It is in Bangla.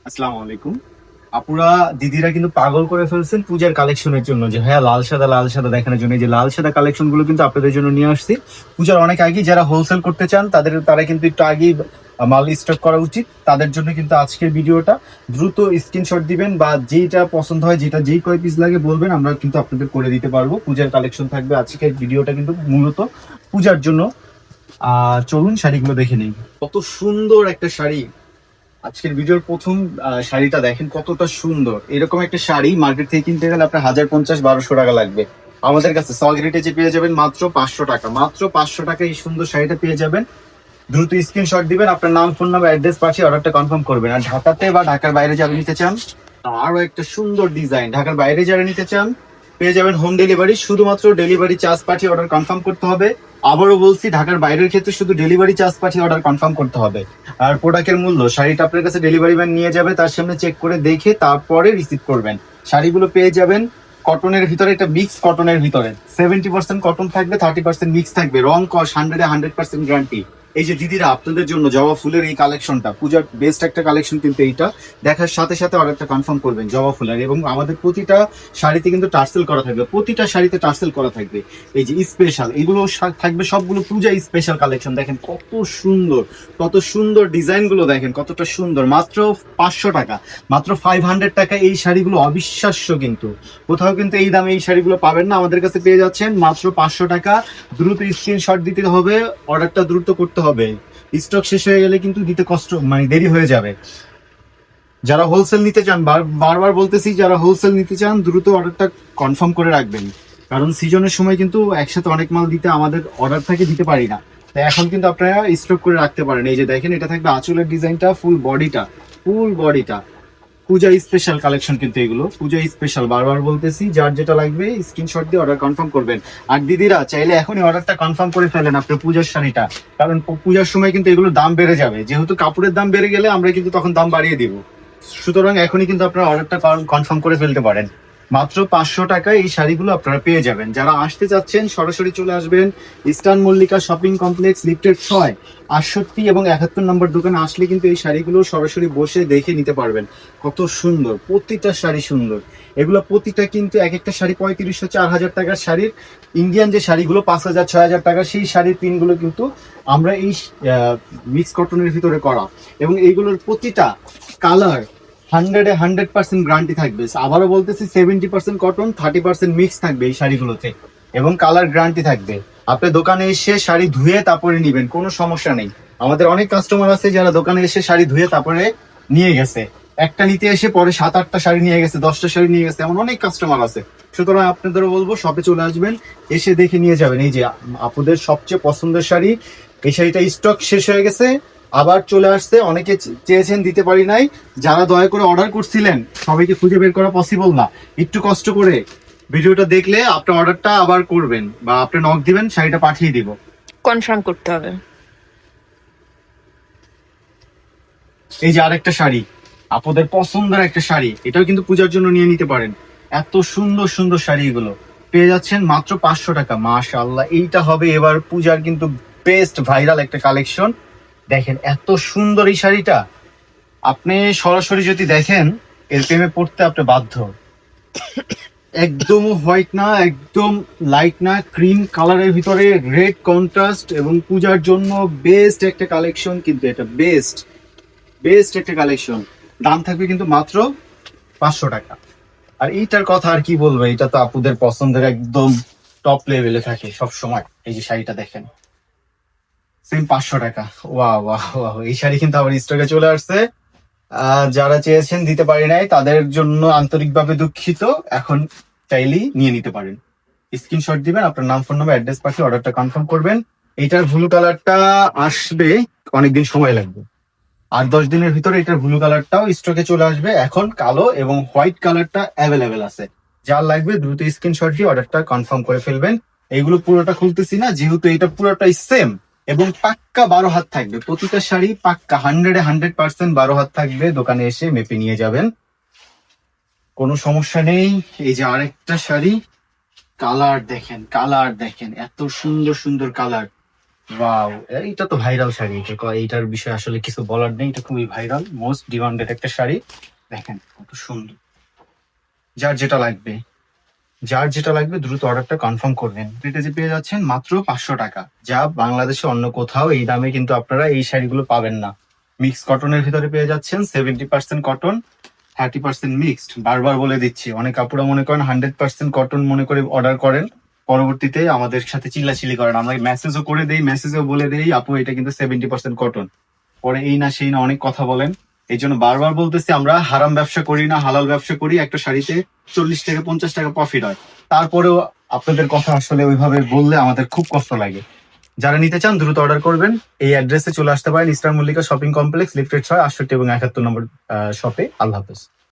আসসালামু আলাইকুম। আপুরা দিদিরা কিন্তু পাগল করে ফেলছেন পূজার কালেকশনের জন্য, যে হ্যাঁ লাল সাদা দেখানোর জন্য। এই যে লাল সাদা কালেকশন গুলো কিন্তু আপনাদের জন্য নিয়ে আসছি। পূজার অনেক আগে যারা হোলসেল করতে চান তারা কিন্তু একটু আগেই মাল স্টক করা উচিত। তাদের জন্য কিন্তু আজকের ভিডিওটা, দ্রুত স্ক্রিনশট দিবেন বা যেটা পছন্দ হয়, যেটা যেই কয় পিস লাগে বলবেন, আমরা কিন্তু আপনাদের করে দিতে পারবো। পূজার কালেকশন থাকবে আজকের ভিডিওটা কিন্তু মূলত পূজার জন্য। চলুন শাড়িগুলো দেখে নিই। কত সুন্দর একটা শাড়ি। আজকের ভিডিওর প্রথম শাড়িটা দেখেন কতটা সুন্দর। এরকম একটা শাড়ি মার্কেট থেকে কিনতে গেলে আপনার 1050-1200 টাকা লাগবে। আমাদের কাছে সগ রেটে যে পেয়ে যাবেন মাত্র 500 টাকা। মাত্র 500 টাকা এই সুন্দর শাড়িটা পেয়ে যাবেন। দ্রুত স্ক্রিনশট দিবেন, আপনার নাম, ফোন নাম্বার, অ্যাড্রেস পাঠিয়ে অর্ডারটা কনফার্ম করবেন। আর ঢাকাতে বা ঢাকার বাইরে যারা নিতে চান, আরো একটা সুন্দর ডিজাইন, ঢাকার বাইরে যারা নিতে চান পেয়ে যাবেন হোম ডেলিভারি। শুধুমাত্র ডেলিভারি চার্জ পাঠিয়ে অর্ডার কনফার্ম করতে হবে। আবারও বলছি, ঢাকার বাইরের ক্ষেত্রে শুধু ডেলিভারি চার্জ পাঠিয়ে অর্ডার কনফার্ম করতে হবে। আর প্রোডাক্টের মূল্য, শাড়িটা আপনার কাছে ডেলিভারি ম্যান নিয়ে যাবে, তার সামনে চেক করে দেখে তারপরে রিসিভ করবেন। শাড়িগুলো পেয়ে যাবেন কটনের ভিতরে, এটা মিক্স কটনের ভিতরে। 70% কটন থাকবে, 30% মিক্স থাকবে। রং কস 100% গ্যারান্টি। এই যে দিদিরা আপনাদের জন্য জবা ফুলের এই কালেকশনটা, পূজার বেস্ট একটা কালেকশন কিন্তু এইটা। দেখার সাথে সাথে অর্ডারটা কনফার্ম করবেন জবা ফুলের। এবং আমাদের প্রতিটা শাড়িতে কিন্তু টার্সেল করা থাকবে, প্রতিটা শাড়িতে টার্সেল করা থাকবে। এই যে স্পেশাল এগুলো থাকবে সবগুলো পূজা স্পেশাল কালেকশন। দেখেন কত সুন্দর, কত সুন্দর ডিজাইন গুলো দেখেন কতটা সুন্দর। মাত্র 500 টাকা, মাত্র 500 টাকা এই শাড়িগুলো অবিশ্বাস্য। কিন্তু কোথাও কিন্তু এই দামে এই শাড়িগুলো পাবেন না, আমাদের কাছে পেয়ে যাচ্ছেন মাত্র 500 টাকা। দ্রুত স্ক্রিনশট দিতে হবে, অর্ডারটা দ্রুত করতে হবে। স্টক শেষ হয়ে গেলে কিন্তু দিতে কষ্ট, মানে দেরি হয়ে যাবে। যারা হোলসেল নিতে চান, বারবার বলতেছি, যারা হোলসেল নিতে চান দ্রুত অর্ডারটা কনফার্ম করে রাখবেন। কারণ সিজনের সময় কিন্তু একসাথে অনেক মাল দিতে আমাদের অর্ডার থাকে, দিতে পারি না। তাই এখন কিন্তু আপনারা স্টক করে রাখতে পারেন। এই যে দেখেন, এটা থাকবে আঁচলের ডিজাইনটা, ফুল বডিটা পূজা স্পেশাল কালেকশন। কিন্তু এগুলো পূজা স্পেশাল, বারবার বলতেছি। যার যেটা লাগবে স্ক্রিনশট দিয়ে অর্ডার কনফার্ম করবেন। আর দিদিরা চাইলে এখনই অর্ডারটা কনফার্ম করে ফেলেন আপনার পূজার শাড়িটা। কারণ পূজার সময় কিন্তু এগুলোর দাম বেড়ে যাবে, যেহেতু কাপড়ের দাম বেড়ে গেলে আমরা কিন্তু তখন দাম বাড়িয়ে দিব। সুতরাং এখনই কিন্তু আপনারা অর্ডারটা কনফার্ম করে ফেলতে পারেন। মাত্র 500 টাকায় এই শাড়িগুলো আপনারা পেয়ে যাবেন। যারা আসতে চাচ্ছেন সরাসরি চলে আসবেন eastern Mallika shopping complex, lifted 6, 68 এবং 71 নম্বর দোকানে আসলে কিন্তু এই শাড়িগুলো সরাসরি বসে দেখে নিতে পারবেন। কত সুন্দর, প্রতিটা শাড়ি সুন্দর। এগুলো প্রতিটা কিন্তু এক একটা শাড়ি 3500-4000 টাকার শাড়ির। ইন্ডিয়ান যে শাড়িগুলো 5000-6000 টাকা, সেই শাড়ির পিনগুলো কিন্তু আমরা এই মিক্স কটনের ভিতরে করা। এবং এইগুলোর প্রতিটা কালার 100% গ্যারান্টি থাকবে। আবারও বলতেছি, 70% কটন, 30% মিক্স থাকবে এই শাড়িগুলোতে। এবং কালার গ্যারান্টি থাকবে। আপনি দোকানে এসে শাড়ি ধুয়ে তারপরে নিবেন, কোনো সমস্যা নেই। আমাদের অনেক কাস্টমার আছে যারা দোকানে এসে শাড়ি ধুয়ে তারপরে নিয়ে গেছে। একটা নিতে এসে পরে 7-8টা শাড়ি নিয়ে গেছে, 10টা শাড়ি নিয়ে গেছে, এমন অনেক কাস্টমার আছে। সুতরাং আপনাদেরও বলবো শপে চলে আসবেন, এসে দেখে নিয়ে যাবেন। এই যে আপনাদের সবচেয়ে পছন্দের শাড়ি, এই শাড়িটা স্টক শেষ হয়ে গেছে, আবার চলে আসছে। অনেকে চেয়েছেন, দিতে পারি নাই। যারা দয়া করে অর্ডার করছিলেন সবাইকে খুঁজে বের করা পসিবল না। একটু কষ্ট করে ভিডিওটা দেখলে আপনার অর্ডারটা আবার করবেন বা আপনি নক দিবেন, শাড়িটা পাঠিয়ে দিব। কনফার্ম করতে হবে। এই যে আরেকটা শাড়ি, আপনাদের পছন্দের একটা শাড়ি, এটাও কিন্তু পূজার জন্য নিয়ে নিতে পারেন। এত সুন্দর সুন্দর শাড়ি এগুলো পেয়ে যাচ্ছেন মাত্র 500 টাকা। মাশাআল্লাহ, এইটা হবে এবার পূজার কিন্তু বেস্ট ভাইরাল একটা কালেকশন। দেখেন এত সুন্দর এই শাড়িটা, আপনি সরাসরি যদি দেখেন এর প্রেমে পড়তে আপনি বাধ্য। একদম হোয়াইট না, একদম লাইট না, ক্রিম কালারের ভিতরে রেড কন্ট্রাস্ট, এবং পূজার জন্য বেস্ট একটা কালেকশন। কিন্তু এটা বেস্ট বেস্ট একটা কালেকশন। দাম থাকবে কিন্তু মাত্র 500 টাকা। আর এইটার কথা আর কি বলবো, এটা তো আপুদের পছন্দের একদম টপ লেভেলে থাকে সব সময়। এই যে শাড়িটা দেখেন, সেম 500 টাকা। ওয়া ওয়া ওয়া, এই শাড়ি কিন্তু আবার স্টকে চলে আসছে। যারা চেয়েছেন দিতে পারি নাই, তাদের জন্য আন্তরিকভাবে দুঃখিত। এখন চাইলেই নিয়ে নিতে পারেন। স্ক্রিনশট দিবেন, আপনার নাম, ফোন নাম্বার, অ্যাড্রেস পাঠিয়ে অর্ডারটা কনফার্ম করবেন। এইটার ব্লু কালারটা আসবে, অনেকদিন সময় লাগবে। 8-10 দিনের ভিতরে এটার ব্লু কালারটাও স্টকে চলে আসবে। এখন কালো এবং হোয়াইট কালারটা অ্যাভেলেবেল আছে। যার লাগবে দ্রুত স্ক্রিনশট দিয়ে অর্ডারটা কনফার্ম করে ফেলবেন। এইগুলো পুরোটা খুলতেছি না, যেহেতু এটা পুরোটাই সেম। এবং পাক্কা 12 হাত থাকবে প্রতিটা শাড়ি, পাক্কা 100% 12 হাত থাকবে। দোকানে এসে মেপে নিয়ে যাবেন, কোনো সমস্যা নেই। এই যে আরেকটা শাড়ি, কালার দেখেন, কালার দেখেন, এত সুন্দর সুন্দর কালার। ওয়াও, এইটা তো ভাইরাল শাড়ি। এইটার বিষয়ে আসলে কিছু বলার নেই, এটা খুবই ভাইরাল, মোস্ট ডিমান্ডেড একটা শাড়ি। দেখেন কত সুন্দর। যার যেটা লাগবে, যার যেটা লাগবে দ্রুত অর্ডারটা কনফার্ম করবেন। এটা যে পেয়ে যাচ্ছেন মাত্র 500 টাকা, যা বাংলাদেশে অন্য কোথাও এই দামে কিন্তু আপনারা এই শাড়িগুলো পাবেন না। মিক্স কটনের ভিতরে পেয়ে যাচ্ছেন, 70% কটন, 30% মিক্সড। বারবার বলে দিচ্ছি, অনেক আপুরা মনে করেন 100% কটন মনে করে অর্ডার করেন, পরবর্তীতে আমাদের সাথে চিল্লাচিল্লি করেন। আমরা মেসেজও করে দেই, মেসেজও বলে দেই আপু এটা কিন্তু 70% কটন, পরে এই না সেই না অনেক কথা বলেন। এই জন্য বারবার বলতেছি, আমরা হারাম ব্যবসা করি না, হালাল ব্যবসা করি। একটা শাড়িতে 40 থেকে 50 টাকা প্রফিট হয়, তারপরেও আপনাদের কথা আসলে ওইভাবে বললে আমাদের খুব কষ্ট লাগে। যারা নিতে চান দ্রুত অর্ডার করবেন। এই অ্যাড্রেসে চলে আসতে পারেন, Easter Mallika shopping complex, lifted 6, 68 এবং 71 নম্বর শপে। আল্লাহ হাফেজ।